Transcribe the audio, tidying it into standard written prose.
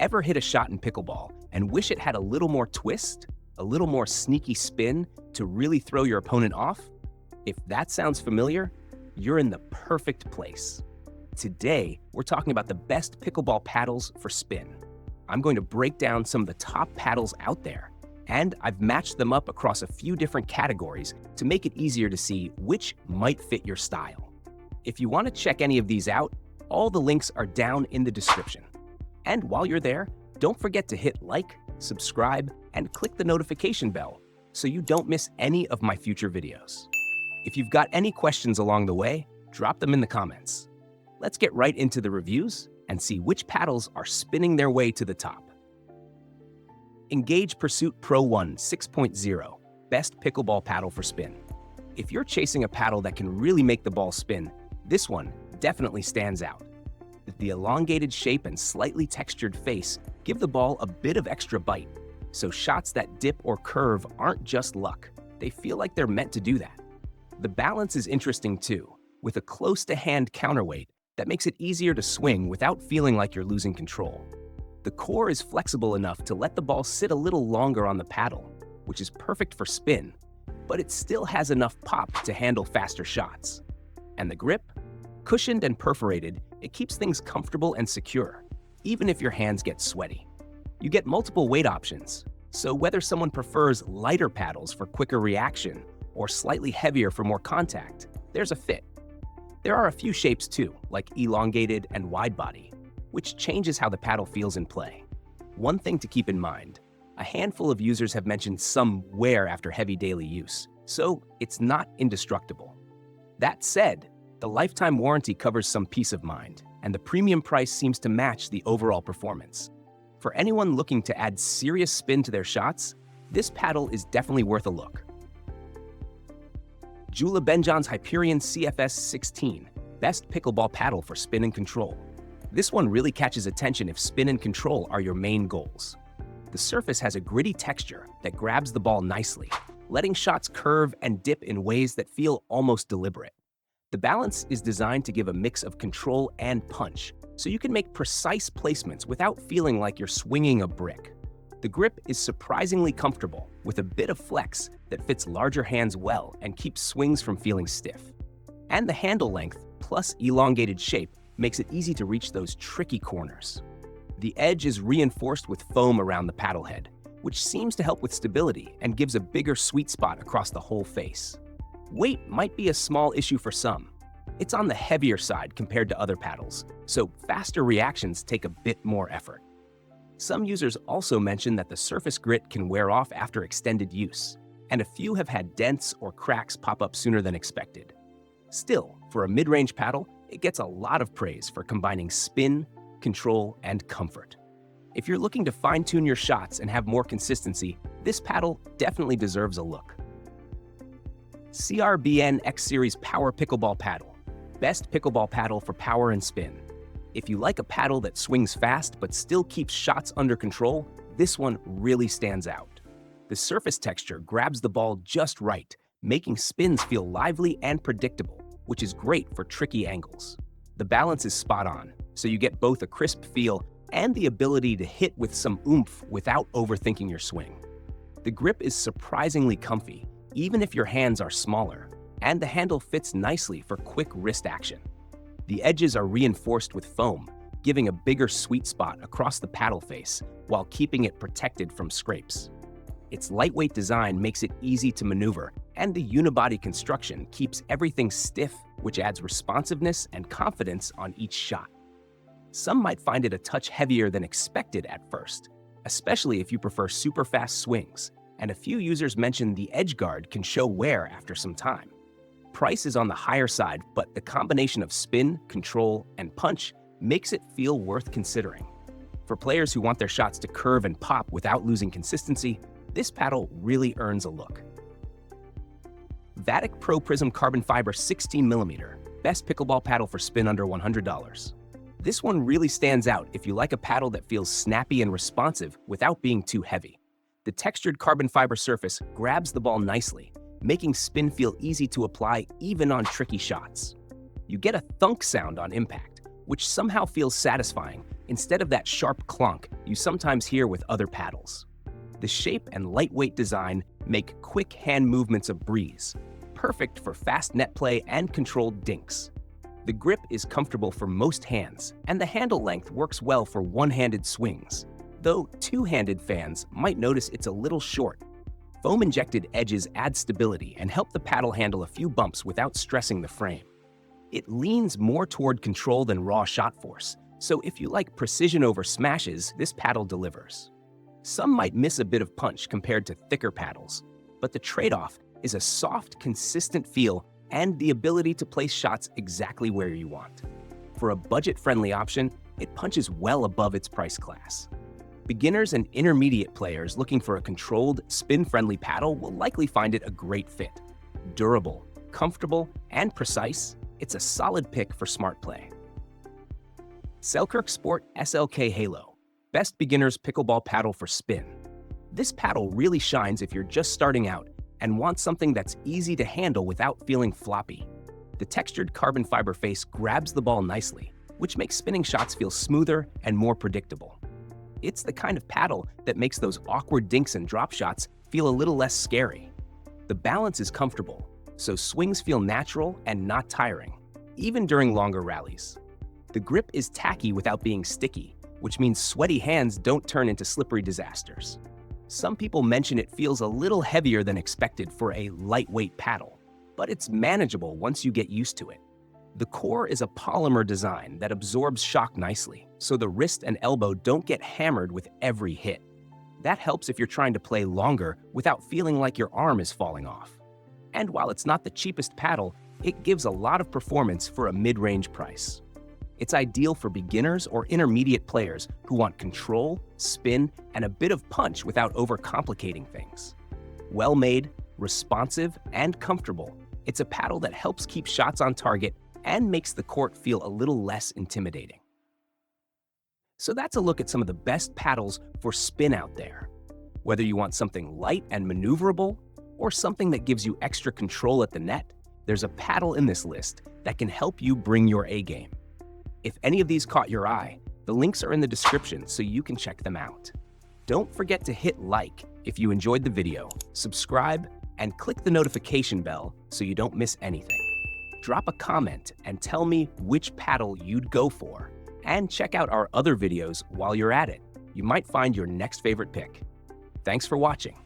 Ever hit a shot in pickleball and wish it had a little more twist, a little more sneaky spin to really throw your opponent off? If that sounds familiar, you're in the perfect place. Today, we're talking about the best pickleball paddles for spin. I'm going to break down some of the top paddles out there, and I've matched them up across a few different categories to make it easier to see which might fit your style. If you want to check any of these out, all the links are down in the description. And while you're there, don't forget to hit like, subscribe, and click the notification bell so you don't miss any of my future videos. If you've got any questions along the way, drop them in the comments. Let's get right into the reviews and see which paddles are spinning their way to the top. Engage Pursuit Pro 1 6.0, best pickleball paddle for spin. If you're chasing a paddle that can really make the ball spin, this one definitely stands out. The elongated shape and slightly textured face give the ball a bit of extra bite, so shots that dip or curve aren't just luck. They feel like they're meant to do that. The balance is interesting too, with a close-to-hand counterweight that makes it easier to swing without feeling like you're losing control. The core is flexible enough to let the ball sit a little longer on the paddle, which is perfect for spin, but it still has enough pop to handle faster shots. And the grip? Cushioned and perforated, it keeps things comfortable and secure, even if your hands get sweaty. You get multiple weight options, so whether someone prefers lighter paddles for quicker reaction or slightly heavier for more contact, there's a fit. There are a few shapes too, like elongated and wide body, which changes how the paddle feels in play. One thing to keep in mind, a handful of users have mentioned some wear after heavy daily use, so it's not indestructible. That said, the lifetime warranty covers some peace of mind, and the premium price seems to match the overall performance. For anyone looking to add serious spin to their shots, this paddle is definitely worth a look. Jula Benjon's Hyperion CFS 16, best pickleball paddle for spin and control. This one really catches attention if spin and control are your main goals. The surface has a gritty texture that grabs the ball nicely, letting shots curve and dip in ways that feel almost deliberate. The balance is designed to give a mix of control and punch, so you can make precise placements without feeling like you're swinging a brick. The grip is surprisingly comfortable, with a bit of flex that fits larger hands well and keeps swings from feeling stiff. And the handle length, plus elongated shape, makes it easy to reach those tricky corners. The edge is reinforced with foam around the paddle head, which seems to help with stability and gives a bigger sweet spot across the whole face. Weight might be a small issue for some. It's on the heavier side compared to other paddles, so faster reactions take a bit more effort. Some users also mention that the surface grit can wear off after extended use, and a few have had dents or cracks pop up sooner than expected. Still, for a mid-range paddle, it gets a lot of praise for combining spin, control, and comfort. If you're looking to fine-tune your shots and have more consistency, this paddle definitely deserves a look. CRBN X Series Power Pickleball Paddle, best pickleball paddle for power and spin. If you like a paddle that swings fast but still keeps shots under control, this one really stands out. The surface texture grabs the ball just right, making spins feel lively and predictable, which is great for tricky angles. The balance is spot on, so you get both a crisp feel and the ability to hit with some oomph without overthinking your swing. The grip is surprisingly comfy, even if your hands are smaller, and the handle fits nicely for quick wrist action. The edges are reinforced with foam, giving a bigger sweet spot across the paddle face while keeping it protected from scrapes. Its lightweight design makes it easy to maneuver, and the unibody construction keeps everything stiff, which adds responsiveness and confidence on each shot. Some might find it a touch heavier than expected at first, especially if you prefer super fast swings, and a few users mention the edge guard can show wear after some time. Price is on the higher side, but the combination of spin, control, and punch makes it feel worth considering. For players who want their shots to curve and pop without losing consistency, this paddle really earns a look. Vatic Pro Prism Carbon Fiber 16mm, best pickleball paddle for spin under $100. This one really stands out if you like a paddle that feels snappy and responsive without being too heavy. The textured carbon fiber surface grabs the ball nicely, making spin feel easy to apply even on tricky shots. You get a thunk sound on impact, which somehow feels satisfying instead of that sharp clunk you sometimes hear with other paddles. The shape and lightweight design make quick hand movements a breeze, perfect for fast net play and controlled dinks. The grip is comfortable for most hands, and the handle length works well for one-handed swings, though two-handed fans might notice it's a little short. Foam-injected edges add stability and help the paddle handle a few bumps without stressing the frame. It leans more toward control than raw shot force, so if you like precision over smashes, this paddle delivers. Some might miss a bit of punch compared to thicker paddles, but the trade-off is a soft, consistent feel and the ability to place shots exactly where you want. For a budget-friendly option, it punches well above its price class. Beginners and intermediate players looking for a controlled, spin-friendly paddle will likely find it a great fit. Durable, comfortable, and precise, it's a solid pick for smart play. Selkirk Sport SLK Halo, best beginner's pickleball paddle for spin. This paddle really shines if you're just starting out and want something that's easy to handle without feeling floppy. The textured carbon fiber face grabs the ball nicely, which makes spinning shots feel smoother and more predictable. It's the kind of paddle that makes those awkward dinks and drop shots feel a little less scary. The balance is comfortable, so swings feel natural and not tiring, even during longer rallies. The grip is tacky without being sticky, which means sweaty hands don't turn into slippery disasters. Some people mention it feels a little heavier than expected for a lightweight paddle, but it's manageable once you get used to it. The core is a polymer design that absorbs shock nicely, so the wrist and elbow don't get hammered with every hit. That helps if you're trying to play longer without feeling like your arm is falling off. And while it's not the cheapest paddle, it gives a lot of performance for a mid-range price. It's ideal for beginners or intermediate players who want control, spin, and a bit of punch without overcomplicating things. Well-made, responsive, and comfortable, it's a paddle that helps keep shots on target and makes the court feel a little less intimidating. So that's a look at some of the best paddles for spin out there. Whether you want something light and maneuverable, or something that gives you extra control at the net, there's a paddle in this list that can help you bring your A-game. If any of these caught your eye, the links are in the description so you can check them out. Don't forget to hit like if you enjoyed the video, subscribe, and click the notification bell so you don't miss anything. Drop a comment and tell me which paddle you'd go for, and check out our other videos while you're at it. You might find your next favorite pick. Thanks for watching.